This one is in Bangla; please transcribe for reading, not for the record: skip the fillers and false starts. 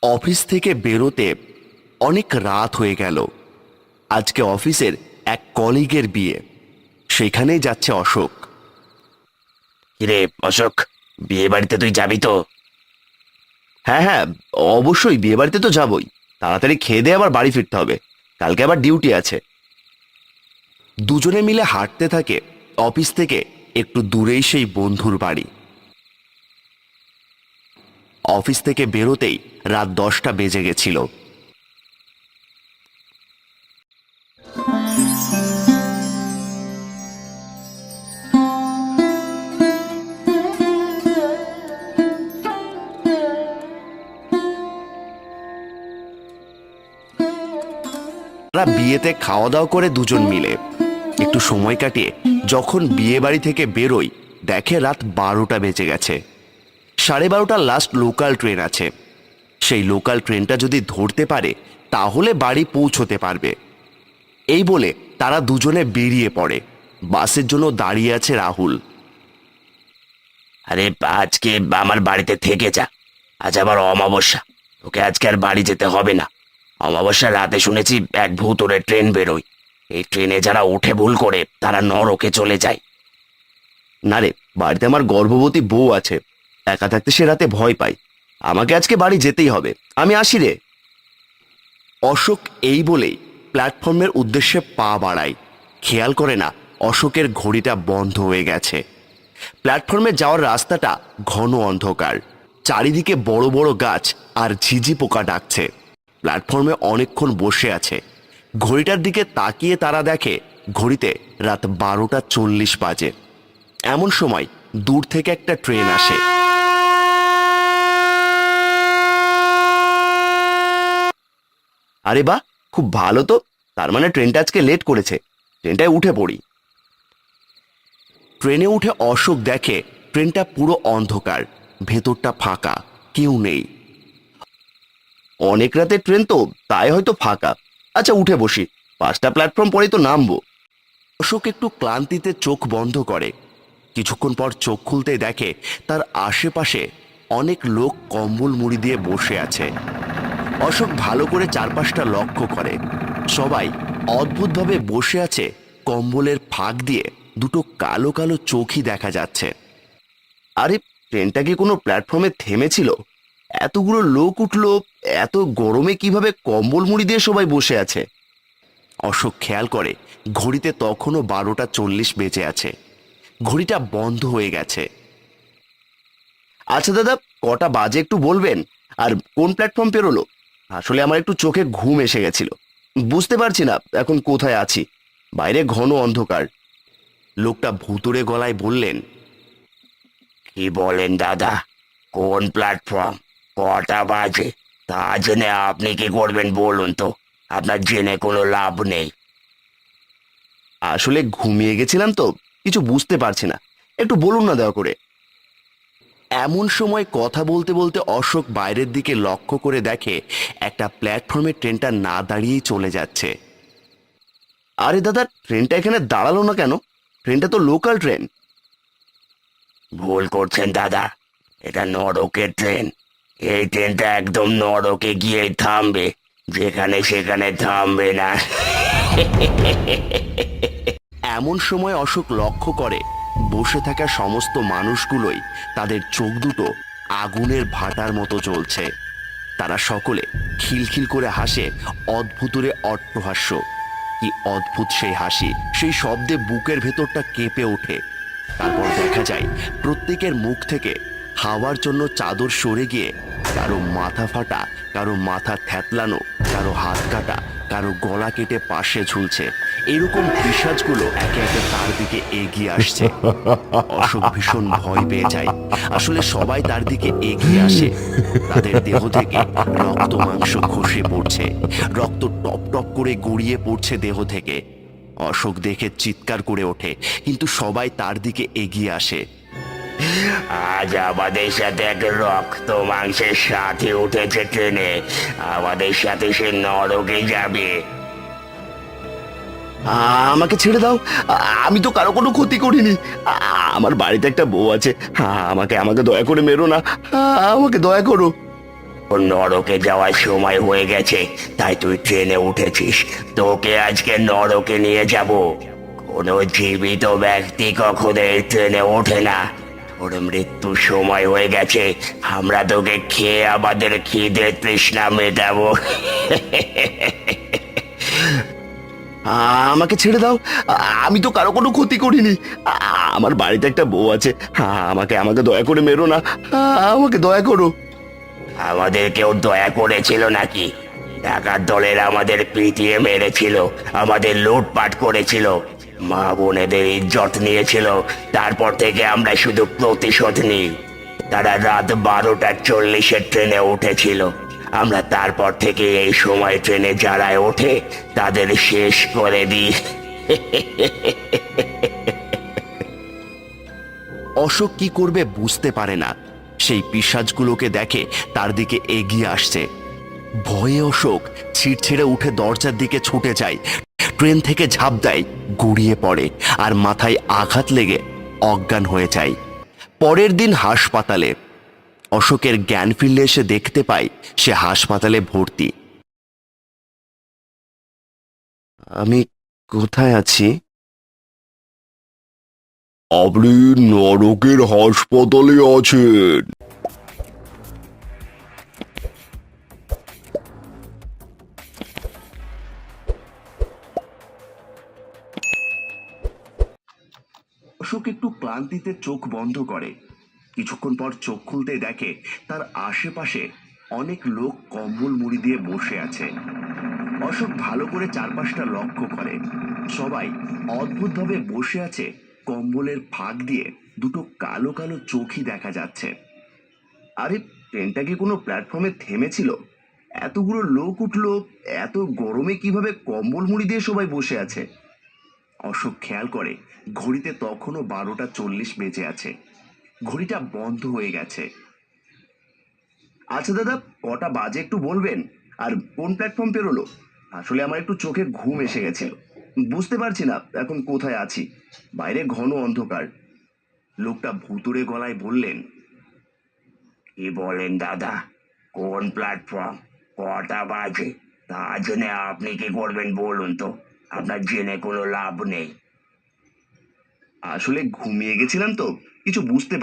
অফিস থেকে বেরোতে অনেক রাত হয়ে গেল। আজকে অফিসের এক কলিগের বিয়ে, সেখানেই যাচ্ছে অশোক। কিরে অশোক, বিয়ে বাড়িতে তুই যাবি তো? হ্যাঁ হ্যাঁ, অবশ্যই বিয়ে বাড়িতে তো যাবই। তাড়াতাড়ি খেয়ে দিয়ে আবার বাড়ি ফিরতে হবে, কালকে আবার ডিউটি আছে। দুজনে মিলে হাঁটতে থাকে। অফিস থেকে একটু দূরেই সেই বন্ধুর বাড়ি। অফিস থেকে বেরোতেই রাত 10টা বেজে গেছিল। তারা বিয়েতে খাওয়া দাওয়া করে দুজন মিলে একটু সময় কাটিয়ে যখন বিয়ে বাড়ি থেকে বেরোয়, দেখে রাত 12টা বেজে গেছে। 12:30 লাস্ট লোকাল ট্রেন আছে। সেই লোকাল ট্রেনটা যদি ধরতে পারে তাহলে বাড়ি পৌঁছতে পারবে। এই বলে তারা দুজনে বেরিয়ে পড়ে। বাসের জন্য দাঁড়িয়ে আছে রাহুল। আরে আজকে আমার বাড়িতে থেকে যা, আজ আবার অমাবস্যা, তোকে আজকে আর বাড়ি যেতে হবে না। অমাবস্যার রাতে শুনেছি এক ভূতুরে ট্রেন বেরোয়, এই ট্রেনে যারা ওঠে ভুল করে তারা নরকে চলে যায়। না রে, বাড়িতে আমার গর্ভবতী বউ আছে, একা থাকতে সে রাতে ভয় পাই। আমাকে আজকে বাড়ি যেতেই হবে, আমি আসি রে। অশোক এই বলেই প্ল্যাটফর্মের উদ্দেশ্যে পা বাড়ায়। খেয়াল করে না অশোকের ঘড়িটা বন্ধ হয়ে গেছে। প্ল্যাটফর্মে যাওয়ার রাস্তাটা ঘন অন্ধকার, চারিদিকে বড় বড় গাছ আর ঝিঝি পোকা ডাকছে। প্ল্যাটফর্মে অনেকক্ষণ বসে আছে। ঘড়িটার দিকে তাকিয়ে তারা দেখে ঘড়িতে রাত 12টা 40 বাজে। এমন সময় দূর থেকে একটা ট্রেন আসে। আরে বাহ, খুব ভালো তো, তার মানে ট্রেনটা আজকে লেট করেছে। ট্রেনটায় উঠে পড়ি। ট্রেনে উঠে অশোক দেখে ট্রেনটা পুরো অন্ধকার, ভেতরটা ফাঁকা, কেউ নেই। অনেক রাতে ট্রেন তো, তাই হয়তো ফাঁকা। আচ্ছা উঠে বসি, 5টা প্ল্যাটফর্ম পরেই তো নামবো। অশোক একটু ক্লান্তিতে চোখ বন্ধ করে। কিছুক্ষণ পর চোখ খুলতেই দেখে তার আশেপাশে অনেক লোক কম্বল মুড়ি দিয়ে বসে আছে। অশোক ভালো করে চারপাশটা লক্ষ্য করে। সবাই অদ্ভুতভাবে বসে আছে। কম্বলের ফাঁক দিয়ে দুটো কালো কালো চোখই দেখা যাচ্ছে। আরে, ট্রেনটা কি কোনো প্ল্যাটফর্মে থেমেছিল? এতগুলো লোক উঠলো, এত গরমে কিভাবে কম্বল মুড়ি দিয়ে সবাই বসে আছে? অশোক খেয়াল করে ঘড়িতে তখনও 12টা 40 বেজে আছে। ঘড়িটা বন্ধ হয়ে গেছে। আচ্ছা দাদা, কটা বাজে একটু বলবেন? আর কোন প্ল্যাটফর্ম পেরোলো? আসলে আমার একটু চোখে ঘুম এসে গেছিল, বুঝতে পারছি না এখন কোথায় আছি। বাইরে ঘন অন্ধকার। লোকটা ভুতুড়ে গলায় বললেন, কি বলেন দাদা, কোন প্ল্যাটফর্ম, কটা বাজে? তা জেনে আপনি কি করবেন বলুন তো? আপনার জেনে কোনো লাভ নেই। আসলে ঘুমিয়ে গেছিলাম তো, কিছু বুঝতে পারছি না, একটু বলুন না দয়া করে। এমন সময় কথা বলতে বলতে অশোক বাইরের দিকে লক্ষ্য করে দেখে একটা প্ল্যাটফর্মে ট্রেনটা না দাঁড়িয়েই চলে যাচ্ছে। আরে দাদা, ট্রেনটা এখানে দাঁড়ালো না কেন? ট্রেনটা তো লোকাল ট্রেন। ভুল করছেন দাদা, এটা নরকের ট্রেন। এই ট্রেনটা একদম নরকে গিয়ে থামবে, যেখানে সেখানে থামবে না। এমন সময় অশোক লক্ষ্য করে বসে থাকা সমস্ত মানুষগুলোই তাদের চোখ দুটো আগুনের ভাটার মতো জ্বলছে। তারা সকলে খিলখিল করে হাসে, অদ্ভুতুরে অট্টহাস্য। কি অদ্ভুত সেই হাসি, সেই শব্দে বুকের ভেতরটা কেঁপে ওঠে। তারপর দেখা যায় প্রত্যেকের মুখ থেকে হাওয়ার জন্য চাদর সরে গিয়ে কারো মাথা ফাটা, কারো মাথা থ্যাতলানো, কারো হাত কাটা, কারো গলা কেটে পাশে ঝুলছে। এরকম পিশাচগুলো একে একে তার দিকে এগিয়ে আসছে। অশোক ভীষণ ভয় পেয়ে যায়। আসলে সবাই তার দিকে এগিয়ে আসে। তাদের দেহ থেকে রক্ত মাংস খসে পড়ছে, রক্ত টপ টপ করে গড়িয়ে পড়ছে দেহ থেকে। অশোক দেখে চিৎকার করে ওঠে, কিন্তু সবাই তার দিকে এগিয়ে আসে। আজ আমাদের সাথে এক রক্ত মাংসের সাথে উঠেছে ট্রেনে, আমাদের সাথে সে নরকে যাবে। আমাকে ছেড়ে দাও, আমি তো কারো কোনো ক্ষতি করিনি। আমার বাড়িতে একটা বউ আছে। আমাকে আমাকে দয়া করে মেরো না, আমাকে দয়া করো। ওর নরকে যাওয়ার সময় হয়ে গেছে, তাই তুই ট্রেনে উঠেছিস। তোকে আজকে নরকে নিয়ে যাব। কোনো জীবিত ব্যক্তি কখনো এই ট্রেনে ওঠে না। ওর মৃত্যুর সময় হয়ে গেছে। আমরা তোকে খেয়ে আমাদের খিদে তৃষ্ণা মেটাবো। আমাকে ছেড়ে দাও। আমি তো কারো কোনো ক্ষতি করিনি। আমার বাড়িতে একটা বউ আছে। আমাকে আমাকে দয়া করে মেরো না। আমাকে দয়া করো। আমাদের কেউ দয়া করেছিল নাকি? ডাকাত দলের আমাদের পিটিয়ে মেরেছিল, আমাদের লুটপাট করেছিল, মা বোনেদের ইজ্জত নিয়েছিল। তারপর থেকে আমরা শুধু প্রতিশোধ নিই। তারা রাত 12:40 ট্রেনে উঠেছিল। আমরা তারপর থেকে এই সময় ট্রেনে যারা ওঠে তাদের শেষ করে দিই। অশোক কি করবে বুঝতে পারে না। সেই পিশাচগুলোকে দেখে তার দিকে এগিয়ে আসছে। ভয়ে অশোক ছিট ছেড়ে উঠে দরজার দিকে ছুটে যায়। ট্রেন থেকে ঝাঁপ দেয়, গড়িয়ে পড়ে আর মাথায় আঘাত লেগে অজ্ঞান হয়ে যায়। পরের দিন হাসপাতালে অশোকের জ্ঞান ফিরলে এসে দেখতে পায় সে হাসপাতালে ভর্তি। আমি কোথায় আছি? আপনি নরকের হাসপাতালে আছেন। অশোক একটু ক্লান্তিতে চোখ বন্ধ করে। কিছুক্ষণ পর চোখ খুলতে দেখে তার আশেপাশে অনেক লোক কম্বল মুড়ি দিয়ে বসে আছে। অশোক ভালো করে চারপাশটা লক্ষ্য করে। সবাই অদ্ভুতভাবে বসে আছে। কম্বলের ফাঁক দিয়ে দুটো কালো কালো চোখই দেখা যাচ্ছে। আরে, ট্রেনটা কি কোনো প্ল্যাটফর্মে থেমেছিল? এতগুলো লোক উঠলো, এত গরমে কিভাবে কম্বল মুড়ি দিয়ে সবাই বসে আছে? অশোক খেয়াল করে ঘড়িতে তখনও 12:40 বেজে আছে। ঘড়িটা বন্ধ হয়ে গেছে। আচ্ছা দাদা, কটা বাজে একটু বলবেন? আর কোন প্ল্যাটফর্ম পেরোলো? আসলে আমার একটু চোখে ঘুম এসে গেছিল। বুঝতে পারছি না এখন কোথায় আছি। বাইরে ঘন অন্ধকার। লোকটা ভুতুড়ে গলায় বললেন, কি বলেন দাদা? কোন প্ল্যাটফর্ম? কটা বাজে? তা জেনে আপনি কি করবেন বলুন তো? আপনার জেনে কোনো লাভ নেই। আসলে ঘুমিয়ে গেছিলাম তো কিছু বুঝতে